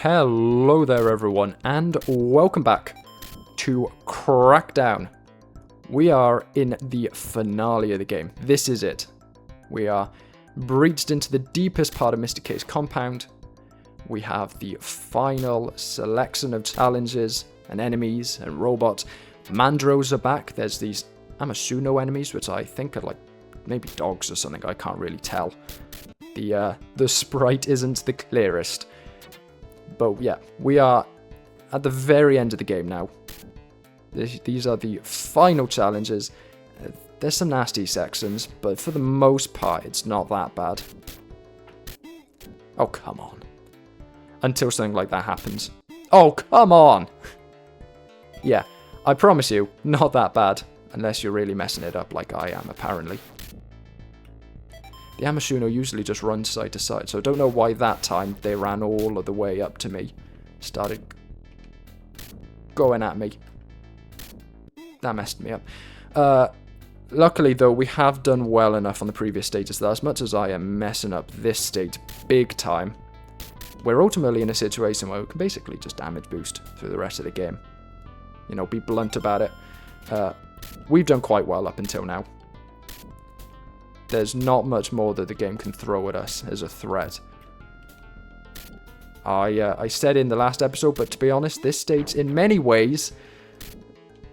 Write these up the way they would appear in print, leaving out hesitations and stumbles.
Hello there everyone, and welcome back to Crackdown. We are in the finale of the game. This is it. We are breached into the deepest part of Mr. K's compound. We have the final selection of challenges and enemies and robots. Mandros are back. There's these Amasuno enemies, which I think are like maybe dogs or something. I can't really tell. The sprite isn't the clearest. But yeah, we are at the very end of the game now. These are the final challenges. There's some nasty sections, but for the most part, it's not that bad. Oh, come on. Until something like that happens. Oh, come on! Yeah, I promise you, not that bad. Unless you're really messing it up like I am, apparently. The Amasuno usually just runs side to side, so I don't know why that time they ran all of the way up to me. Started going at me. That messed me up. Luckily, though, we have done well enough on the previous stages that as much as I am messing up this stage big time, we're ultimately in a situation where we can basically just damage boost through the rest of the game. You know, be blunt about it. We've done quite well up until now. There's not much more that the game can throw at us as a threat. I said in the last episode, but to be honest, this stage, in many ways,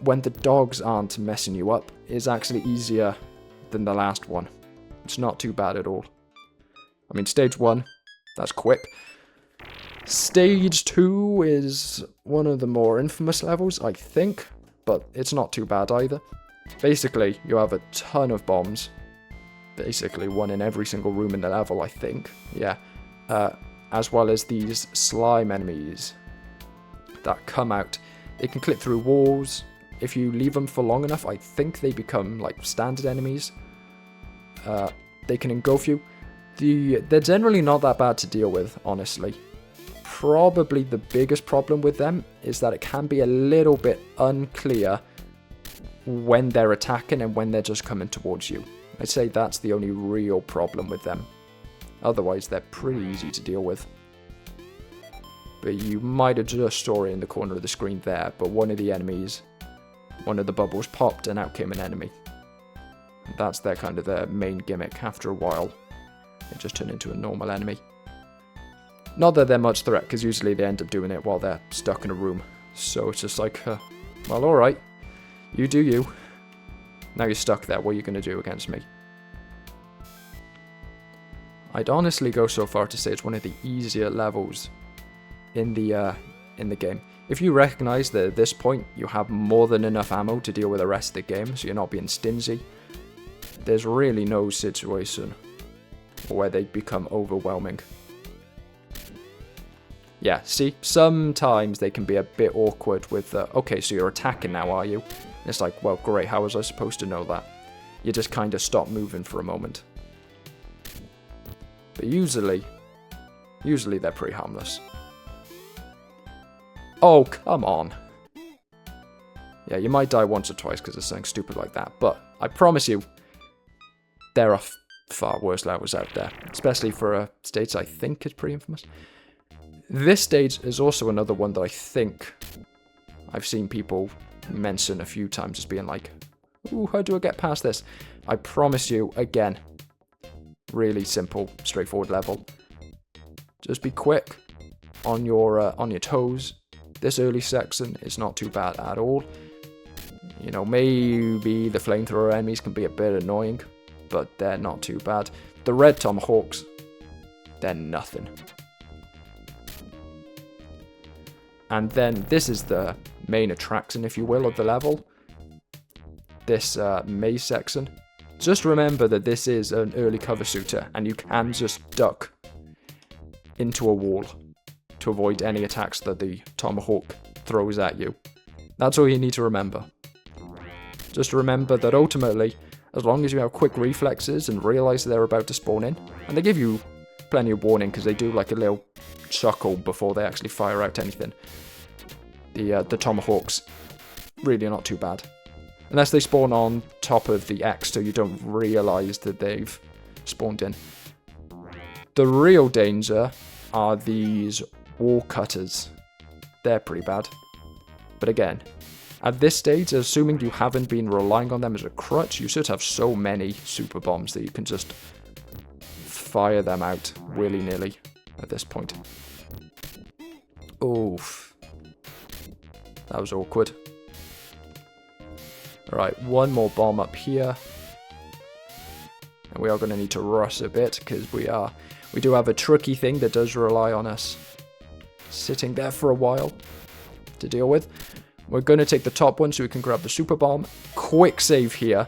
when the dogs aren't messing you up, is actually easier than the last one. It's not too bad at all. I mean, stage 1, that's quick. Stage 2 is one of the more infamous levels, I think, but it's not too bad either. Basically, you have a ton of bombs. Basically, one in every single room in the level, I think. Yeah. As well as these slime enemies that come out. They can clip through walls. If you leave them for long enough, I think they become like standard enemies. They can engulf you. They're generally not that bad to deal with, honestly. Probably the biggest problem with them is that it can be a little bit unclear when they're attacking and when they're just coming towards you. I'd say that's the only real problem with them. Otherwise, they're pretty easy to deal with. But you might have just saw it in the corner of the screen there, but one of the enemies, one of the bubbles popped and out came an enemy. That's their kind of their main gimmick. After a while, they just turn into a normal enemy. Not that they're much threat, because usually they end up doing it while they're stuck in a room. So it's just like, well, alright, you do you. Now you're stuck there, what are you going to do against me? I'd honestly go so far to say it's one of the easier levels in the game. If you recognise that at this point you have more than enough ammo to deal with the rest of the game, so you're not being stingy, there's really no situation where they become overwhelming. Yeah, see, sometimes they can be a bit awkward with, okay, so you're attacking now, are you? And it's like, well, great, how was I supposed to know that? You just kind of stop moving for a moment. But usually they're pretty harmless. Oh, come on. Yeah, you might die once or twice because of something stupid like that, but I promise you, there are far worse levels out there, especially for a stage I think is pretty infamous. This stage is also another one that I think I've seen people mention a few times as being like, ooh, how do I get past this? I promise you, again, really simple, straightforward level. Just be quick on your toes. This early section is not too bad at all. You know, maybe the flamethrower enemies can be a bit annoying, but they're not too bad. The red tomahawks, they're nothing. And then this is the main attraction, if you will, of the level. This maze section. Just remember that this is an early cover shooter, and you can just duck into a wall to avoid any attacks that the tomahawk throws at you. That's all you need to remember. Just remember that ultimately, as long as you have quick reflexes and realise they're about to spawn in, and they give you plenty of warning because they do like a little chuckle before they actually fire out anything. The tomahawks really are not too bad. Unless they spawn on top of the X so you don't realise that they've spawned in. The real danger are these wall cutters. They're pretty bad. But again, at this stage, assuming you haven't been relying on them as a crutch, you should have so many super bombs that you can just fire them out willy-nilly at this point. Oof. That was awkward. Alright, one more bomb up here. And we are going to need to rush a bit, because we do have a tricky thing that does rely on us sitting there for a while to deal with. We're going to take the top one so we can grab the super bomb. Quick save here.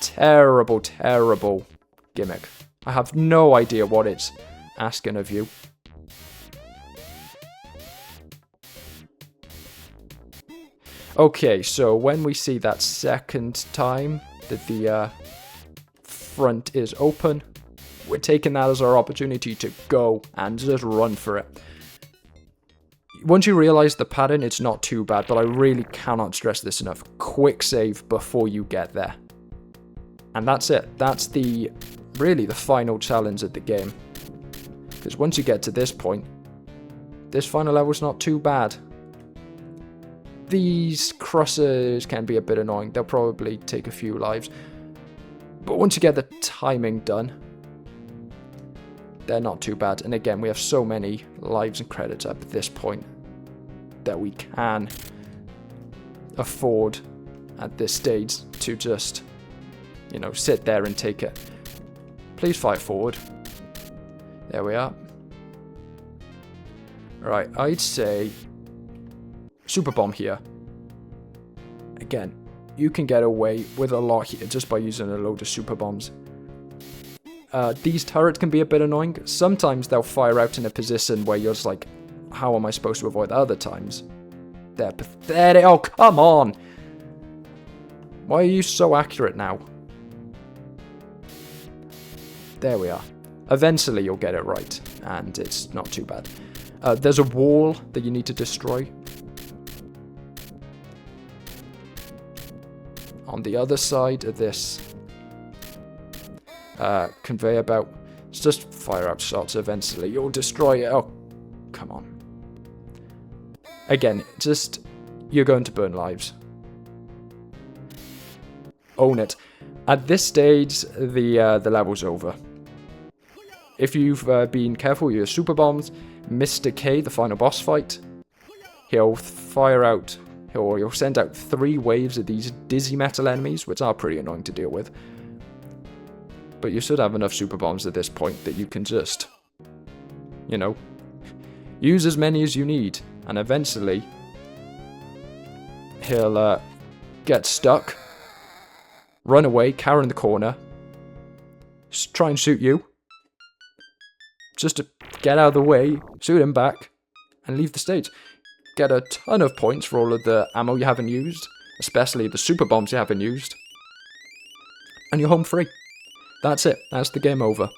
Terrible, terrible gimmick. I have no idea what it's asking of you. Okay, so when we see that second time that the front is open, we're taking that as our opportunity to go and just run for it. Once you realize the pattern, it's not too bad, but I really cannot stress this enough. Quick save before you get there. And that's it. That's really the final challenge of the game. Because once you get to this point, this final level's not too bad. These crossers can be a bit annoying. They'll probably take a few lives. But once you get the timing done, they're not too bad. And again, we have so many lives and credits up at this point that we can afford at this stage to just, you know, sit there and take it. Please fight forward. There we are. Right, I'd say super bomb here. Again, you can get away with a lot here just by using a load of super bombs. These turrets can be a bit annoying. Sometimes they'll fire out in a position where you're just like, how am I supposed to avoid other times? They're pathetic. Oh, come on! Why are you so accurate now? There we are. Eventually you'll get it right, and it's not too bad. There's a wall that you need to destroy. On the other side of this conveyor belt, it's just fire out shots. Eventually you'll destroy it. Oh, come on. Again, you're going to burn lives. Own it. At this stage, the level's over. If you've been careful with your super bombs, Mr. K, the final boss fight, he'll send out 3 waves of these dizzy metal enemies, which are pretty annoying to deal with. But you should have enough super bombs at this point that you can just, you know, use as many as you need. And eventually, he'll get stuck, run away, cower in the corner, try and shoot you. Just to get out of the way, shoot him back, and leave the stage. Get a ton of points for all of the ammo you haven't used, especially the super bombs you haven't used. And you're home free. That's it. That's the game over.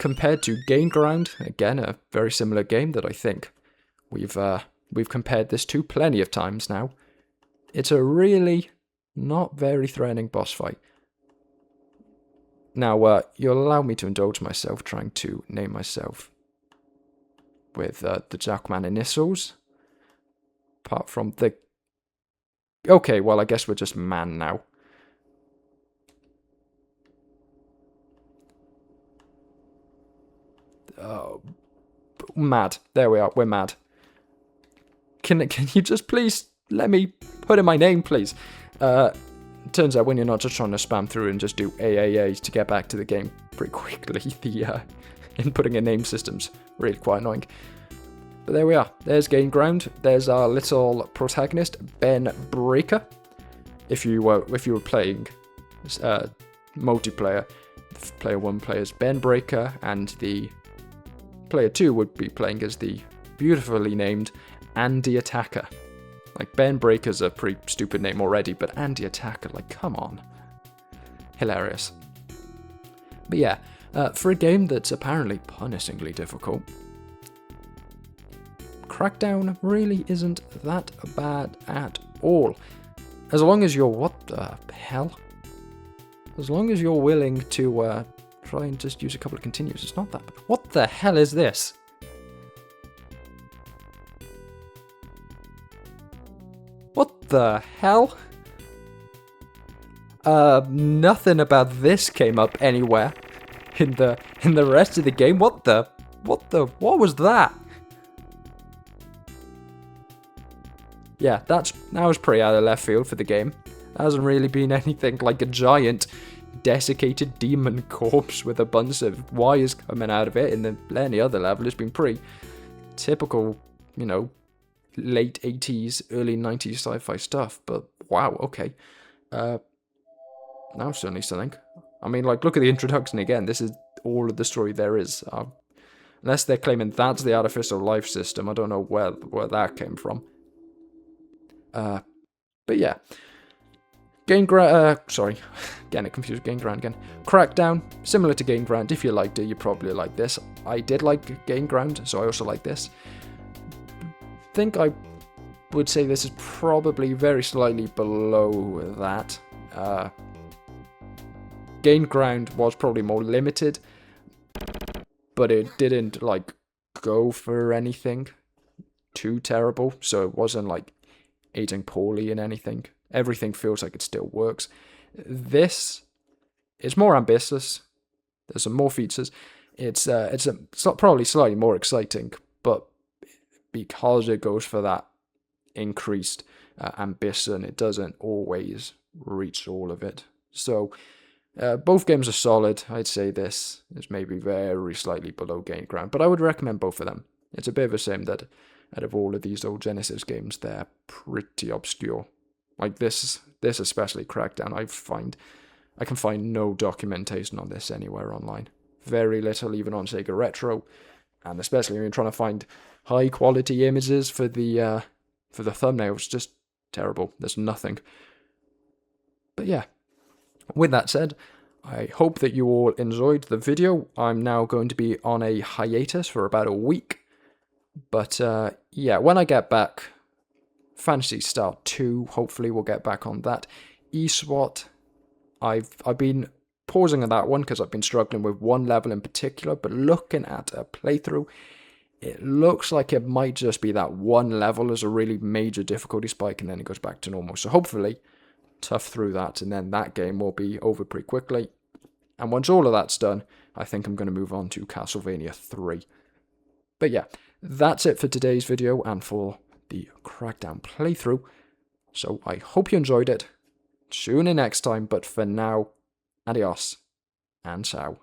Compared to Gain Ground, again, a very similar game that I think we've compared this to plenty of times now. It's a really not very threatening boss fight. Now, you'll allow me to indulge myself trying to name myself with the Jackman initials. Apart from the... Okay, well, I guess we're just man now. Oh, mad. There we are, we're mad. Can you just please let me put in my name, please? Turns out when you're not just trying to spam through and just do AAA to get back to the game pretty quickly, the inputting in name system's really quite annoying. But there we are. There's Gain Ground. There's our little protagonist, Ben Breaker. If you were playing multiplayer, player 1 plays Ben Breaker, and the player 2 would be playing as the beautifully named Andy Attacker. Like, Ben Breaker's a pretty stupid name already, but Andy Attacker, like, come on. Hilarious. But yeah, for a game that's apparently punishingly difficult, Crackdown really isn't that bad at all. As long as you're... What the hell? As long as you're willing to try and just use a couple of continues, it's not that bad. What the hell is this? What the hell? Nothing about this came up anywhere in the rest of the game. What what was that? Yeah, that was pretty out of left field for the game. There hasn't really been anything like a giant desiccated demon corpse with a bunch of wires coming out of it in any other level. It's been pretty typical, you know, late 80s, early 90s sci-fi stuff, but wow, okay. Now certainly something. I mean, like, look at the introduction again. This is all of the story there is. Unless they're claiming that's the artificial life system, I don't know where that came from. But yeah. Sorry, getting it confused. Gainground again. Crackdown, similar to Gainground. If you liked it, you probably like this. I did like Gainground, so I also like this. Think I would say this is probably very slightly below that. Gainground was probably more limited, but it didn't like go for anything too terrible, so it wasn't like aging poorly in anything. Everything feels like it still works. This is more ambitious. There's some more features. It's probably slightly more exciting, but because it goes for that increased ambition, it doesn't always reach all of it. So both games are solid. I'd say this is maybe very slightly below Gainground, but I would recommend both of them. It's a bit of a shame that out of all of these old Genesis games, they're pretty obscure. Like this especially, Crackdown, I can find no documentation on this anywhere online. Very little, even on Sega Retro, and especially when you're trying to find high quality images for the thumbnails, just terrible. There's nothing. But yeah, with that said, I hope that you all enjoyed the video. I'm now going to be on a hiatus for about a week. But yeah, when I get back, Phantasy Star 2, hopefully we'll get back on that. eSWAT, I've been pausing on that one because I've been struggling with one level in particular, but looking at a playthrough, it looks like it might just be that one level as a really major difficulty spike, and then it goes back to normal. So hopefully, tough through that, and then that game will be over pretty quickly. And once all of that's done, I think I'm going to move on to Castlevania 3. But yeah, that's it for today's video and for the Crackdown playthrough. So I hope you enjoyed it. Tune in next time, but for now, adios and ciao.